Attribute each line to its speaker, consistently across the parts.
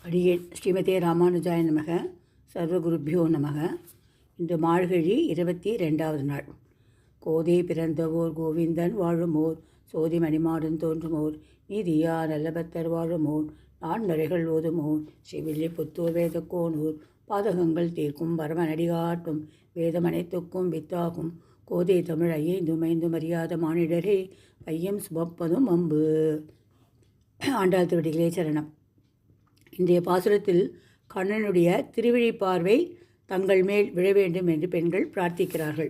Speaker 1: அடியேன் ஸ்ரீமதே ராமானுஜாய நமக. சர்வகுருப்பியோ நமக. இன்று மார்கழி 22வது நாள். கோதை பிறந்தவோர் கோவிந்தன் வாழுமோர், சோதி மணிமாடன் தோன்றுமோர், நீதியா நல்லபத்தர் வாழுமோர், நான் நரைகள் ஓதுமோர், ஸ்ரீவில்லிபுத்தூர் வேதக்கோனூர், பாதகங்கள் தீர்க்கும் பரமநடி காட்டும், வேதமனைத்துக்கும் வித்தாகும், கோதை தமிழ் ஐயைந்தும் ஐந்தும் அறியாத மானிடரே, ஐயம் சுமப்பதும் அம்பு. ஆண்டாள் திருவடிகளே சரணம். இன்றைய பாசுரத்தில் கண்ணனுடைய திருவிழி பார்வை தங்கள் மேல் விழ வேண்டும் என்று பெண்கள் பிரார்த்திக்கிறார்கள்.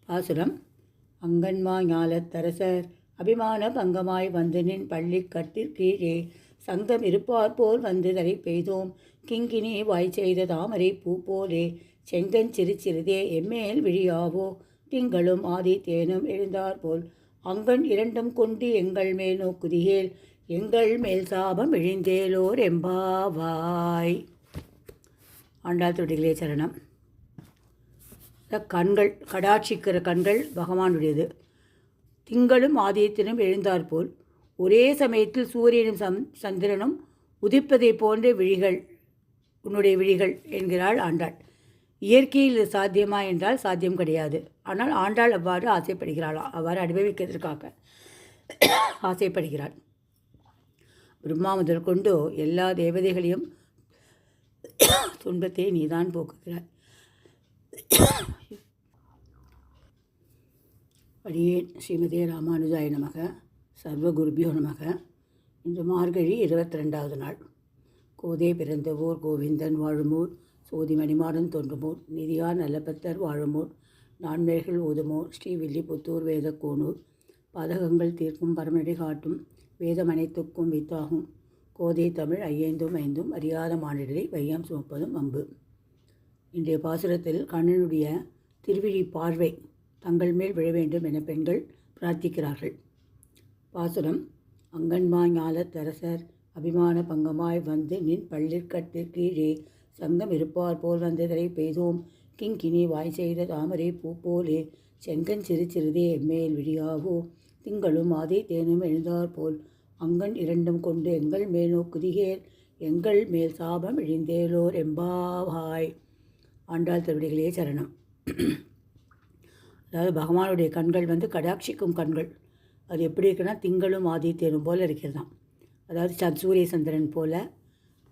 Speaker 1: பாசுரம்: அங்கன்மா ஞாலத்தரசர் அபிமான பங்கமாய் வந்து நின் பள்ளி கட்டிற்கீழே, சங்கம் இருப்பார் போல் வந்து தலை பெய்தோம், கிங்கினி வாய் செய்த தாமரை பூ போலே, செங்கன் சிறு சிறிதே எம்மேல் விழியாவோ, திங்களும் ஆதி தேனும் எழுந்தாற்போல், அங்கன் இரண்டும் கொண்டு எங்கள் மேல் நோக்குதியேல், எங்கள் மேல் சாபம் இழிந்தேலோர் எம்பாவாய். ஆண்டாள் திருவடிகளே சரணம். கண்கள், கடாட்சிக்கிற கண்கள் பகவானுடையது. திங்களும் ஆதியத்தினும் எழுந்தாற்போல், ஒரே சமயத்தில் சூரியனும் சந்திரனும் உதிப்பதை போன்ற விழிகள் உன்னுடைய விழிகள் என்கிறாள் ஆண்டாள். இயற்கையில் இது சாத்தியமா என்றால் சாத்தியம் கிடையாது. ஆனால் ஆண்டாள் அவ்வாறு ஆசைப்படுகிறாளாம், அவ்வாறு அனுபவிக்கிறதுக்காக ஆசைப்படுகிறாள். பிரம்மா முதல் கொண்டு எல்லா தேவதைகளையும் துன்பத்தை நீதான் போக்குகிறாய். அடியேன் ஸ்ரீமதே ராமானுஜாய நமக. சர்வகுருபியோ நமக. இன்று மார்கழி 22வது நாள். கோதை பிறந்தவோர் கோவிந்தன் வாழுமோர், சோதி மணிமாடன் தோன்றுமோர், நிதியார் நல்லபத்தர் வாழுமோர், நான்மேல்கள் ஓதுமோர், ஸ்ரீவில்லிபுத்தூர் வேதக்கோனூர், பாதகங்கள் தீர்க்கும் பரமநடி காட்டும், வேதம் அனைத்துக்கும் வித்தாகும், கோதை தமிழ் ஐயைந்தும் ஐந்தும் அறியாத மானிடரை வையம் சுமப்பதும் அம்பு. இன்றைய பாசுரத்தில் கண்ணனுடைய திருவிழி பார்வை தங்கள் மேல் விழ வேண்டும் என பெண்கள் பிரார்த்திக்கிறார்கள். பாசுரம்: அங்கன்மா ஞாலத்தரசர் அபிமான பங்கமாய் வந்து நின் பள்ளிற்கட்டு கீழே, சங்கம் இருப்பார் போல் வந்ததரை பெய்தோம், கிங்கினி வாய் செய்த தாமரை பூ போலே, செங்கன் சிறு சிறிதே எம்மேல் விழியாவோ, திங்களும் ஆதி தேனும் எழுந்தாற்போல், அங்கன் இரண்டும் கொண்டு எங்கள் மேல் நோக்குதியேல், எங்கள் மேல் சாபம் இழிந்தேலோர் எம்பாவாய். ஆண்டாள் திருவடிகளே சரணம். அதாவது பகவானுடைய கண்கள் கடாட்சிக்கும் கண்கள். அது எப்படி இருக்குன்னா, திங்களும் ஆதித்தேனும் போல் இருக்கிறதாம். அதாவது சூரிய சந்திரன் போல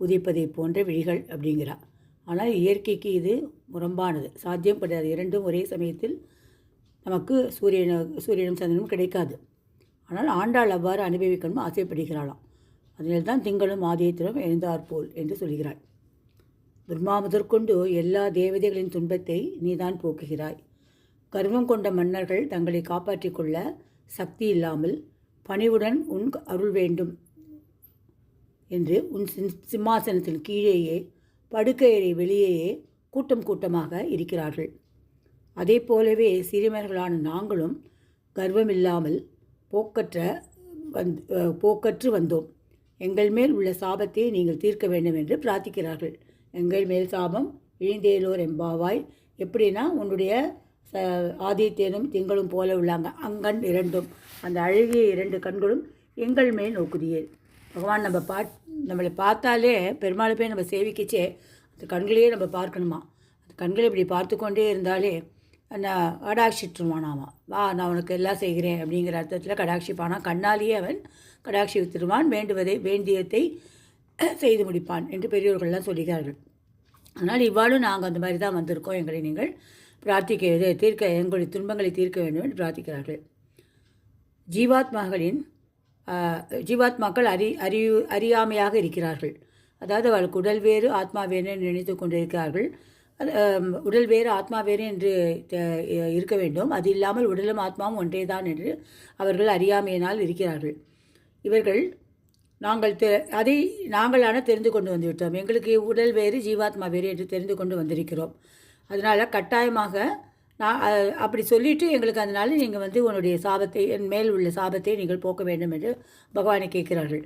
Speaker 1: உதிப்பதை போன்ற விழிகள் அப்படிங்கிறார். ஆனால் இயற்கைக்கு இது முரம்பானது, சாத்தியம் கிடையாது. இரண்டும் ஒரே சமயத்தில் நமக்கு சூரியனும் சந்திரனும் கிடைக்காது. ஆனால் ஆண்டாள் அவ்வாறு அனுபவிக்கணும் ஆசைப்படுகிறாளாம். அதனால் தான் திங்களும் ஆதியத்திலும் எழுந்தாற்போல் என்று சொல்கிறாள். பிரம்மா முதற்கொண்டு எல்லா தேவதைகளின் துன்பத்தை நீதான் போக்குகிறாய். கர்வம் கொண்ட மன்னர்கள் தங்களை காப்பாற்றிக் கொள்ள சக்தி இல்லாமல் பணிவுடன் உன் அருள் வேண்டும் என்று உன் சிம்மாசனத்தின் கீழேயே, படுக்கையறை வெளியேயே கூட்டம் கூட்டமாக இருக்கிறார்கள். அதே போலவே சிறுவர்களான நாங்களும் கர்வமில்லாமல் போக்கற்று வந்தோம். எங்கள் மேல் உள்ள சாபத்தை நீங்கள் தீர்க்க வேண்டும் என்று பிரார்த்திக்கிறார்கள். எங்கள் மேல் சாபம் இழிந்தேலோர் எம்பாவாய். எப்படின்னா, உன்னுடைய ஆதித்தேனும் திங்களும் போல உள்ளாங்க அங்கண் இரண்டும், அந்த அழகிய இரண்டு கண்களும் எங்கள் மேல் நோக்குதியே. பகவான் நம்மளை பார்த்தாலே, பெருமாளை போய் நம்ம சேவிக்கச்சே அந்த கண்களையே நம்ம பார்க்கணுமா. அந்த கண்களை இப்படி பார்த்து கொண்டே இருந்தாலே கடாட்சிட்டுருவானாமா. வா, நான் உனக்கு எல்லாம் செய்கிறேன் அப்படிங்கிற அர்த்தத்தில் கடாட்சிப்பானா. கண்ணாலேயே அவன் கடாட்சி வித்துருவான், வேண்டியதை செய்து முடிப்பான் என்று பெரியோர்கள்லாம் சொல்கிறார்கள். அதனால் இவ்வாறு நாங்கள் அந்த மாதிரி தான் வந்திருக்கோம், எங்களை நீங்கள் எங்களுடைய துன்பங்களை தீர்க்க வேண்டும் என்று பிரார்த்திக்கிறார்கள். ஜீவாத்மாக்கள் அறியாமையாக இருக்கிறார்கள். அதாவது அவளுக்கு உடல் வேறு ஆத்மா வேறு நினைத்து கொண்டிருக்கிறார்கள். உடல் வேறு ஆத்மா வேறு என்று இருக்க வேண்டும். அது இல்லாமல் உடலும் ஆத்மாவும் ஒன்றே தான் என்று அவர்கள் அறியாமையினால் இருக்கிறார்கள். இவர்கள் நாங்களான தெரிந்து கொண்டு வந்துவிட்டோம். எங்களுக்கு உடல் வேறு ஜீவாத்மா வேறு என்று தெரிந்து கொண்டு வந்திருக்கிறோம். அதனால் கட்டாயமாக அப்படி சொல்லிவிட்டு எங்களுக்கு அதனால் நீங்கள் உன்னுடைய சாபத்தை, என் மேல் உள்ள சாபத்தை நீங்கள் போக்க வேண்டும் என்று பகவானை கேட்கிறார்கள்.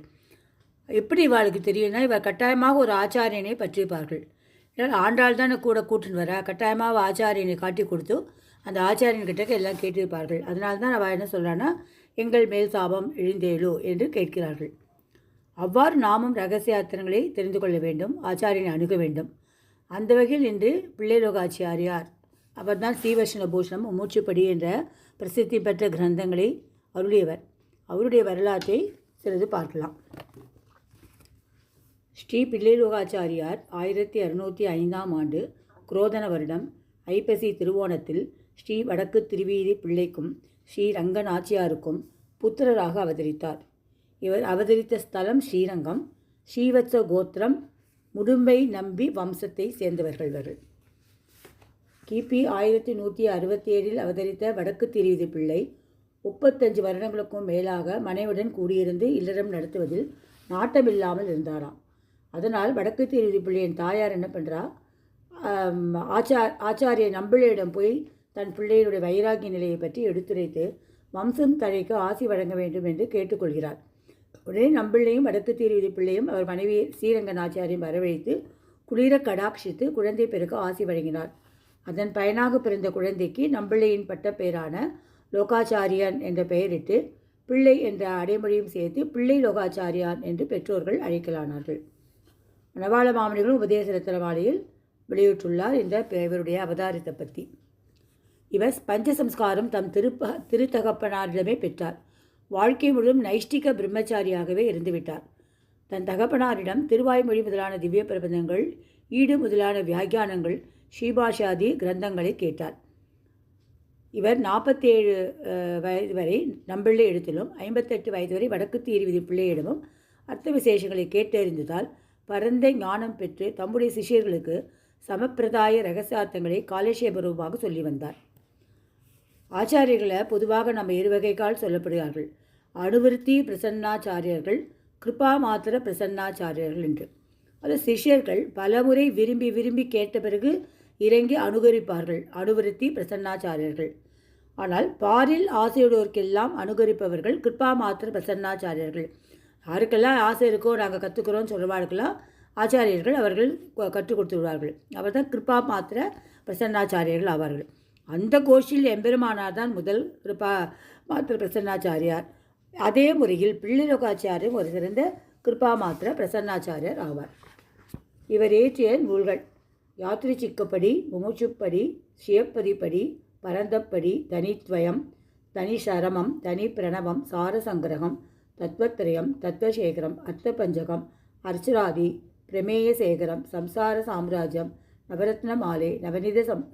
Speaker 1: எப்படி இவளுக்கு தெரியும்னா, இவர் கட்டாயமாக ஒரு ஆச்சாரியனை பற்றியிருப்பார்கள். ஆண்டாள் தான் கூட கூட்டுன்னு வர, கட்டாயமாக ஆச்சாரியனை காட்டி கொடுத்து அந்த ஆச்சாரியன்கிட்ட எல்லாம் கேட்டிருப்பார்கள். அதனால தான் அவள் என்ன சொல்கிறான்னா, எங்கள் மேல் சாபம் இழிந்தேலோ என்று கேட்கிறார்கள். அவ்வாறு நாமும் ரகசியார்த்தங்களை தெரிந்து கொள்ள வேண்டும், ஆச்சாரியனை அணுக வேண்டும். அந்த வகையில் இன்று பிள்ளைலோகாச்சாரியார் அவர்தான் ஸ்ரீவர்ஷ்ண பூஷணம், மூச்சுப்படி என்ற பிரசித்தி பெற்ற கிரந்தங்களை அருளியவர். அவருடைய வரலாற்றை சிறிது பார்க்கலாம். ஸ்ரீ பிள்ளைலோகாச்சாரியார் 1605ஆம் ஆண்டு குரோதன வருடம் ஐப்பசி திருவோணத்தில் ஸ்ரீ வடக்கு திருவீதி பிள்ளைக்கும் ஸ்ரீ ரங்கநாச்சியாருக்கும் புத்திரராக அவதரித்தார். இவர் அவதரித்த ஸ்தலம் ஸ்ரீரங்கம். ஸ்ரீவத்ச கோத்திரம் முடும்பை நம்பி வம்சத்தை சேர்ந்தவர்கள். கிபி 1167 அவதரித்த வடக்கு திருவீதி பிள்ளை 35 வருடங்களுக்கும் மேலாக மனைவுடன் கூடியிருந்து இல்லறம் நடத்துவதில் நாட்டமில்லாமல் இருந்தாராம். அதனால் வடக்கு திருவீதி பிள்ளையின் தாயார் என்ன பண்ணுறா, ஆச்சாரிய நம்பிள்ளையிடம் போய் தன் பிள்ளையுடைய வைராகிய நிலையை பற்றி எடுத்துரைத்து வம்சம் தழைக்க ஆசி வழங்க வேண்டும் என்று கேட்டுக்கொள்கிறார். உடனே நம்பிள்ளையும் வடக்கு திருவீதி பிள்ளையும் அவர் மனைவி ஸ்ரீரங்க நாச்சியாரையும் வரவழைத்து குளிர கடாட்சித்து குழந்தை பெருக்க ஆசி வழங்கினார். அதன் பயனாக பிறந்த குழந்தைக்கு நம்பிள்ளையின் பட்டப்பெயரான லோகாச்சாரியன் என்ற பெயரிட்டு பிள்ளை என்ற அடைமொழியும் சேர்த்து பிள்ளை லோகாச்சாரியான் என்று பெற்றோர்கள் அழைக்கலானார்கள். மணவாள மாமனிகளும் உபதேச ரத்னமாலையில் வெளியிட்டுள்ளார் இந்த இவருடைய அவதாரத்தை பற்றி. இவர் பஞ்சசம்ஸ்காரம் தம் திருத்தகப்பனாரிடமே பெற்றார். வாழ்க்கை முழுவதும் நைஷ்டிக பிரம்மச்சாரியாகவே இருந்துவிட்டார். தன் தகப்பனாரிடம் திருவாய்மொழி முதலான திவ்ய பிரபந்தங்கள், ஈடு முதலான வியாக்கியானங்கள், ஸ்ரீபாஷாதி கிரந்தங்களை கேட்டார். இவர் 47 வயது வரை நம்பிள்ளை இடத்திலும் 58 வயது வரை வடக்கு திருவீதி பிள்ளையிடமும் அர்த்த விசேஷங்களை கேட்டறிந்ததால் பரந்த ஞானம் பெற்று தம்முடைய சிஷியர்களுக்கு சமப்பிரதாய ரகசியார்த்தங்களை காலட்சேபரூபமாக சொல்லி வந்தார். ஆச்சாரியர்களை பொதுவாக நம்ம இருவகைக்கால் சொல்லப்படுகிறார்கள். அனுவருத்தி பிரசன்னாச்சாரியர்கள், கிருபா மாத்திர பிரசன்னாச்சாரியர்கள் என்று. அது சிஷ்யர்கள் பலமுறை விரும்பி விரும்பி கேட்ட பிறகு இறங்கி அனுகரிப்பார்கள், அனுவருத்தி பிரசன்னாச்சாரியர்கள். ஆனால் பாரில் ஆசையுடையோருக்கெல்லாம் அனுகரிப்பவர்கள் கிருபா மாத்திர பிரசன்னாச்சாரியர்கள். யாருக்கெல்லாம் ஆசை இருக்கோ நாங்கள் கற்றுக்கிறோன்னு சொல்லுவாருக்கெல்லாம் ஆச்சாரியர்கள் அவர்கள் கற்றுக் கொடுத்து விடுவார்கள். அவர் தான் கிருபா மாத்திர பிரசன்னாச்சாரியர்கள் ஆவார்கள். அந்த கோஷ்டியில் எம்பெருமானார் தான் முதல் கிருபா மாத்திர பிரசன்னாச்சாரியார். அதே முறையில் பிள்ளைலோகாச்சாரியும் ஒரு சிறந்த கிருபா மாத்திர பிரசன்னாச்சாரியர் ஆவார். இவர் இயற்றிய நூல்கள் யாத்ரிச்சிக்கப்படி, முமுட்சுப்படி, சியப்பதிப்படி, பரந்தப்படி, தனித்வயம், தனி சரமம், தனி பிரணவம், சாரசங்கிரகம், தத்வத்ரயம், தத்வசேகரம், அர்த்தபஞ்சகம், அர்ச்சராதி, பிரமேய சேகரம், சம்சார சாம்ராஜ்யம், நவரத்ன மாலை,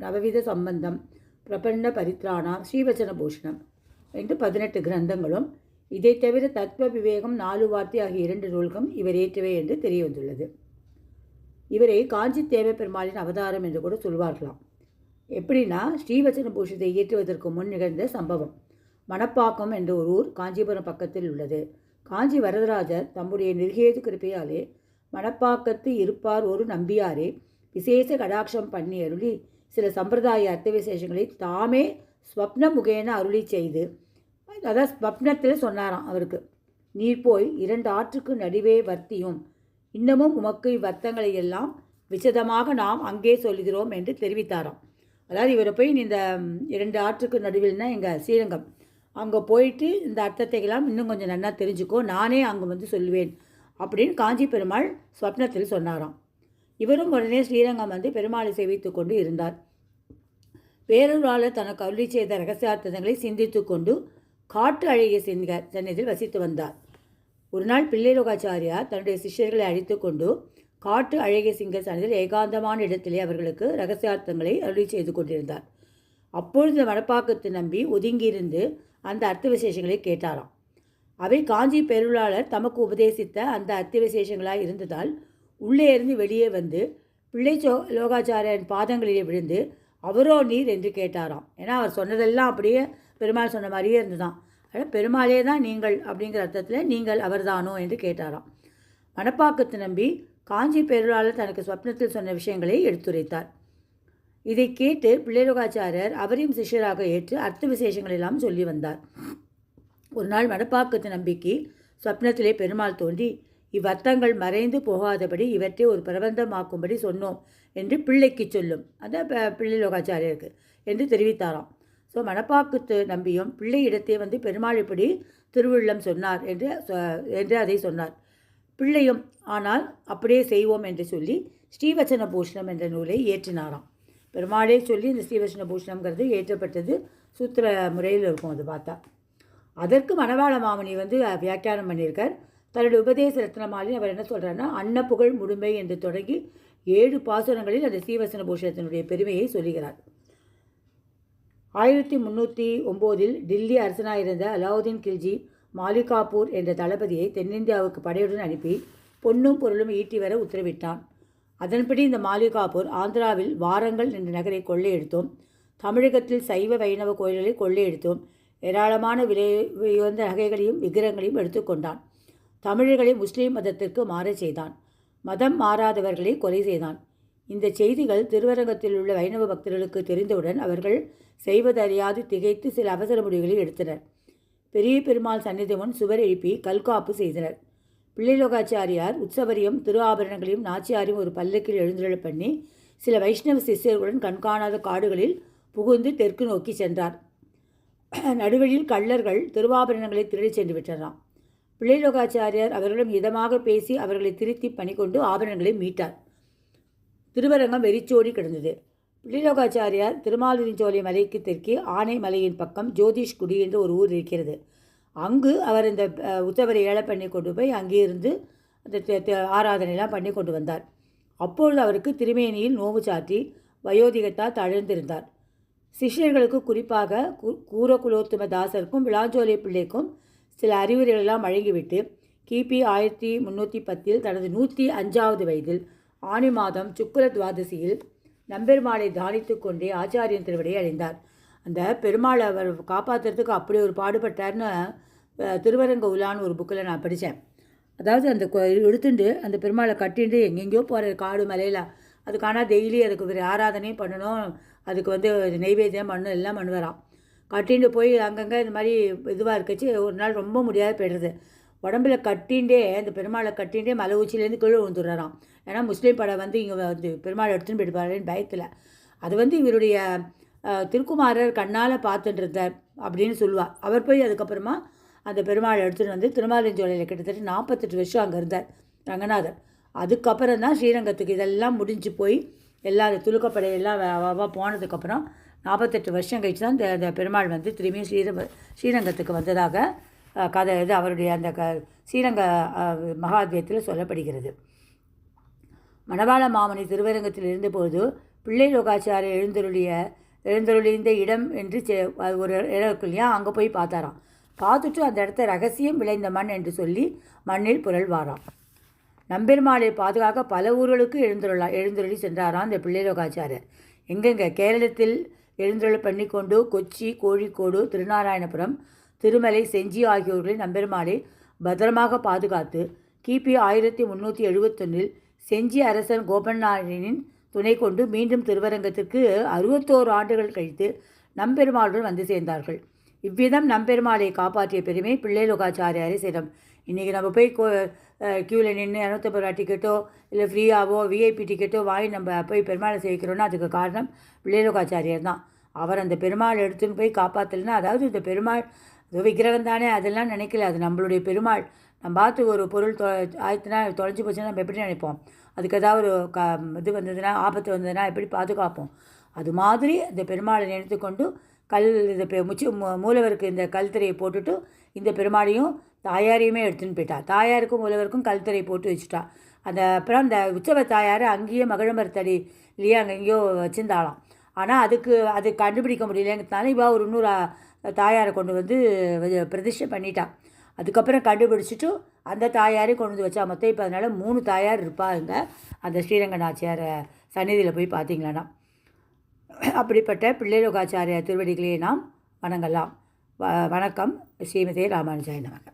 Speaker 1: நவவித சம்பந்தம், பிரபன்ன பரித்ராணம், ஸ்ரீவச்சன பூஷணம் என்று 18 கிரந்தங்களும், இதை தவிர தத்துவ விவேகம் 4 வார்த்தை ஆகிய 2 நூல்களும் இவர் ஏற்றவை என்று தெரிய வந்துள்ளது. இவரை காஞ்சி தேவ பெருமாளின் அவதாரம் என்று கூட சொல்வார்களாம். எப்படின்னா, ஸ்ரீவச்சன பூஷத்தை இயற்றுவதற்கு முன் நிகழ்ந்த சம்பவம். மணப்பாக்கம் என்ற ஒரு ஊர் காஞ்சிபுரம் பக்கத்தில் உள்ளது. காஞ்சி வரதராஜர் தம்முடைய நிர்கேது கிருப்பையாலே மணப்பாக்கத்து இருப்பார் ஒரு நம்பியாரே விசேஷ கடாட்சம் பண்ணி அருளி சில சம்பிரதாய அர்த்த விசேஷங்களை தாமே ஸ்வப்ன முகேன அருளி செய்து, அதாவது ஸ்வப்னத்தில் சொன்னாராம் அவருக்கு, நீர் போய் 2 ஆற்றுக்கு நடுவே வர்த்தியும், இன்னமும் உமக்கு இவ்வர்த்தங்களை எல்லாம் விசதமாக நாம் அங்கே சொல்கிறோம் என்று தெரிவித்தாராம். அதாவது இவரை போய் இந்த 2 ஆற்றுக்கு நடுவில்னா எங்கள் ஸ்ரீரங்கம், அங்கே போயிட்டு இந்த அர்த்தத்தையெல்லாம் இன்னும் கொஞ்சம் நல்லா தெரிஞ்சுக்கோ, நானே அங்கே சொல்லுவேன் அப்படின்னு காஞ்சி பெருமாள் ஸ்வப்னத்தில் சொன்னாராம். இவரும் உடனே ஸ்ரீரங்கம் பெருமாளை சேவித்து கொண்டு இருந்தார். பேரூராளர் தனக்கு அருளி செய்த ரகசியார்த்தங்களை சிந்தித்து கொண்டு காட்டு அழகிய சிங்கர் சன்னதியில் வசித்து வந்தார். ஒரு நாள் பிள்ளைலோகாச்சாரியார் தன்னுடைய சிஷ்யர்களை அழைத்து கொண்டு காட்டு அழகிய சிங்கர் சன்னதியில் ஏகாந்தமான இடத்திலே அவர்களுக்கு ரகசியார்த்தங்களை அருளி செய்து கொண்டிருந்தார். அப்பொழுது மணப்பாக்கத்து நம்பி ஒதுங்கியிருந்து அந்த அர்த்த விசேஷங்களை கேட்டாராம். அவை காஞ்சி பேருளாளர் தமக்கு உபதேசித்த அந்த அர்த்த விசேஷங்களாக இருந்ததால் உள்ளே இருந்து வெளியே வந்து லோகாச்சாரியன் பாதங்களிலே விழுந்து அவரோ நீர் என்று கேட்டாராம். ஏன்னா அவர் சொன்னதெல்லாம் அப்படியே பெருமாள் சொன்ன மாதிரியே இருந்துதான். அதனால் பெருமாளே தான் நீங்கள் அப்படிங்கிற அர்த்தத்தில் நீங்கள் அவர்தானோ என்று கேட்டாராம். மணப்பாக்கத்து நம்பி காஞ்சி பேருளாளர் தனக்கு ஸ்வப்னத்தில் சொன்ன விஷயங்களை எடுத்துரைத்தார். இதை கேட்டு பிள்ளைலோகாச்சாரியர் அவரையும் சிஷ்யராக ஏற்று அர்த்த விசேஷங்கள் எல்லாம் சொல்லி வந்தார். ஒரு நாள் மணப்பாக்கத்து நம்பிக்கு ஸ்வப்னத்திலே பெருமாள் தோன்றி, இவ்வர்த்தங்கள் மறைந்து போகாதபடி இவற்றை ஒரு பிரபந்தமாக்கும்படி சொன்னோம் என்று பிள்ளைக்கு சொல்லும், அந்த பிள்ளைலோகாச்சாரியருக்கு என்று தெரிவித்தாராம். ஸோ மணப்பாக்கத்து நம்பியும் பிள்ளை இடத்தை பெருமாள் இப்படி திருவுள்ளம் சொன்னார் என்று அதை சொன்னார். பிள்ளையும் ஆனால் அப்படியே செய்வோம் என்று சொல்லி ஸ்ரீவச்சன பூஷணம் என்ற நூலை ஏற்றினாராம். பெருமாளே சொல்லி இந்த ஸ்ரீவச்சன பூஷணம்ங்கிறது ஏற்றப்பட்டது. சூத்திர முறையில் இருக்கும் அது பார்த்தா. அதற்கு மணவாள மாமுனி வியாக்கியானம் பண்ணியிருக்கார். தன்னுடைய உபதேச ரத்னமாலையில் அவர் என்ன சொல்கிறாருன்னா, அன்னப்புகழ் முழுமை என்று தொடங்கி 7 பாசுரங்களில் அந்த ஸ்ரீவச்சன பூஷணத்தினுடைய பெருமையை சொல்லுகிறார். 1309 டில்லி அரசனாயிருந்த அலாவுதீன் கில்ஜி மாலிகாப்பூர் என்ற தளபதியை தென்னிந்தியாவுக்கு படையுடன் அனுப்பி பொன்னும் பொருளும் ஈட்டி வர உத்தரவிட்டான். அதன்படி இந்த மாலிகாப்பூர் ஆந்திராவில் வாரங்கல் என்ற நகரை கொள்ளையெடுத்தோம். தமிழகத்தில் சைவ வைணவ கோயில்களை கொள்ளையெடுத்தோம். ஏராளமான விலை உயர்ந்த நகைகளையும் விக்கிரகங்களையும் எடுத்துக்கொண்டான். தமிழர்களை முஸ்லீம் மதத்திற்கு மாறச் செய்தான். மதம் மாறாதவர்களை கொலை செய்தான். இந்த செய்திகள் திருவரங்கத்தில் உள்ள வைணவ பக்தர்களுக்கு தெரிந்தவுடன் அவர்கள் செய்வதறியாது திகைத்து சில அவசர முடிவுகளை எடுத்தனர். பெரிய பெருமாள் சந்நிதி முன் சுவர் எழுப்பி கல்காப்பு செய்தனர். பிள்ளைலோகாச்சாரியார் உற்சவரியும் திரு ஆபரணங்களையும் நாச்சியாரையும் ஒரு பல்லக்கில் எழுந்தருளப் பண்ணி சில வைஷ்ணவ சிஷ்யர்களுடன் கண்காணாத காடுகளில் புகுந்து தெற்கு நோக்கி சென்றார். நடுவழியில் கள்ளர்கள் திருவாபரணங்களை திருடிச் சென்று விட்டனாம். பிள்ளைலோகாச்சாரியார் அவர்களிடம் இதமாக பேசி அவர்களை திருத்தி பணிக்கொண்டு ஆபரணங்களை மீட்டார். திருவரங்கம் வெறிச்சோடி கிடந்தது. பிள்ளைலோகாச்சாரியார் திருமாலிருஞ்சோலை மலைக்கு தெற்கே ஆனை மலையின் பக்கம் ஜோதிஷ்குடி என்று ஒரு ஊர் இருக்கிறது. அங்கு அவர் இந்த உற்சவரை ஏழை பண்ணி கொண்டு போய் அங்கேயிருந்து அந்த ஆராதனையெல்லாம் பண்ணி கொண்டு வந்தார். அப்பொழுது அவருக்கு திருமேனியில் நோவு சாற்றி வயோதிகத்தால் தழர்ந்திருந்தார். சிஷ்யர்களுக்கு குறிப்பாக கூரகுலோத்தும தாசருக்கும் விளாஞ்சோலை பிள்ளைக்கும் சில அறிவுரைகளெல்லாம் வழங்கிவிட்டு கிபி 1310 தனது 105வது வயதில் ஆனி மாதம் சுக்குல துவாதசியில் நம்பெருமாளை தானித்து கொண்டே ஆச்சாரியன் திருவடியை அடைந்தார். அந்த பெருமாளை அவர் காப்பாற்றுறதுக்கு அப்படி ஒரு பாடுபட்டார்னு திருவரங்க உலான்னு ஒரு புக்கில் நான் படித்தேன். அதாவது அந்த எடுத்துட்டு அந்த பெருமாளை கட்டிட்டு எங்கெங்கேயோ போகிற காடு மலையில் அதுக்கான டெய்லி அதுக்கு ஒரு ஆராதனையும் பண்ணணும், அதுக்கு நெய்வேத்தியம் பண்ணணும், எல்லாம் பண்ணுவாராம். கட்டிட்டு போய் அங்கங்கே இந்த மாதிரி இதுவாக இருக்கச்சு ஒரு நாள் ரொம்ப முடியாத போய்டுறது. உடம்புல கட்டின்ண்டே அந்த பெருமாளை கட்டின்ண்டே மலை உச்சிலேருந்து கீழே விழுந்துடுறாராம். ஏன்னா முஸ்லீம் படை இங்கே பெருமாளை எடுத்துன்னு போயிடுப்பாருன்னு பயத்தில். அது இவருடைய திருக்குமாரர் கண்ணால் பார்த்துட்டு இருந்தார் அப்படின்னு சொல்லுவாள். அவர் போய் அதுக்கப்புறமா அந்த பெருமாளை எடுத்துகிட்டு திருமாலிருஞ்சோலையில் கிட்டத்தட்ட 48 வருஷம் அங்கே இருந்தார் ரங்கநாதர். அதுக்கப்புறம் தான் ஸ்ரீரங்கத்துக்கு இதெல்லாம் முடிஞ்சு போய் எல்லா துலுக்கப்படையெல்லாம் போனதுக்கப்புறம் 48 வருஷம் கழிச்சு தான் இந்த பெருமாள் திரும்பியும் ஸ்ரீரங்கத்துக்கு வந்ததாக கதை இது அவருடைய அந்த ஸ்ரீரங்க மகாத்மியத்தில் சொல்லப்படுகிறது. மணவாள மாமுனி திருவரங்கத்தில் இருந்தபோது பிள்ளைலோகாச்சாரியர் எழுந்தருளிந்த இடம் என்று ஒரு இடம் இருக்கு இல்லையா, அங்கே போய் பார்த்தாராம். பார்த்துட்டு அந்த இடத்த ரகசியம் விளைந்த மண் என்று சொல்லி மண்ணில் புரள்வாராம். நம்பெருமாளை பாதுகாக்க பல ஊர்களுக்கு எழுந்தருளி சென்றாராம் இந்த பிள்ளைலோகாச்சாரியர். எங்கெங்கே கேரளத்தில் எழுந்தருள் பண்ணி கொண்டு கொச்சி, கோழிக்கோடு, திருநாராயணபுரம், திருமலை, செஞ்சி ஆகியோர்களின் நம்பெருமாளை பத்திரமாக பாதுகாத்து கிபி 1371 செஞ்சி அரசன் கோபநாயனின் துணை கொண்டு மீண்டும் திருவரங்கத்திற்கு 61 ஆண்டுகள் கழித்து நம்பெருமாளுடன் வந்து சேர்ந்தார்கள். இவ்விதம் நம்பெருமாளை காப்பாற்றிய பெருமை பிள்ளைலோகாச்சாரியாரை சேரும். இன்றைக்கி நம்ம போய் க்யூவில் நின்று 250 ரூபா டிக்கெட்டோ இல்லை ஃப்ரீயாவோ விஐபி டிக்கெட்டோ வாங்கி நம்ம போய் பெருமாளை சேவிக்கிறோன்னா அதுக்கு காரணம் பிள்ளைலோகாச்சாரியார் தான். அவர் அந்த பெருமாள் எடுத்துன்னு போய் காப்பாற்றலைன்னா, அதாவது இந்த பெருமாள் விக்கிரகம் தானே அதெல்லாம் நினைக்கல, அது நம்மளுடைய பெருமாள். நம்ம பார்த்து ஒரு பொருள் ஆயிடுச்சுன்னா தொலைஞ்சி போச்சுன்னா நம்ம எப்படி நினைப்போம்? அதுக்கு ஏதாவது ஒரு இது வந்ததுன்னா, ஆபத்து வந்ததுன்னா எப்படி பாதுகாப்போம்? அது மாதிரி இந்த பெருமாளை நினைத்து கொண்டு மூலவருக்கு இந்த கல்திரையை போட்டுட்டு இந்த பெருமாளையும் தாயாரையுமே எடுத்துன்னு போயிட்டா. தாயாருக்கும் மூலவருக்கும் கல்திரை போட்டு வச்சுட்டா. அப்புறம் அந்த உற்சவ தாயாரை அங்கேயே மகிழமரத்தடி இல்லையா அங்கே எங்கேயோ வச்சுருந்தாலாம். ஆனால் அது கண்டுபிடிக்க முடியலங்கிறதுனால இவா ஒரு இன்னொரு தாயாரை கொண்டு பிரதிஷ்டை பண்ணிட்டான். அதுக்கப்புறம் கண்டுபிடிச்சிட்டு அந்த தாயாரை கொண்டு வச்சா. மொத்தம் இப்போ அதனால் 3 தாயார் இருப்பாங்க அந்த ஸ்ரீரங்க நாச்சியார் சந்நிதியில் போய் பார்த்தீங்களா. அப்படிப்பட்ட பிள்ளைலோகாச்சாரியார் திருவடிகளே நாம் வணங்கலாம். வணக்கம். ஸ்ரீமதே ராமானுஜாய நமக.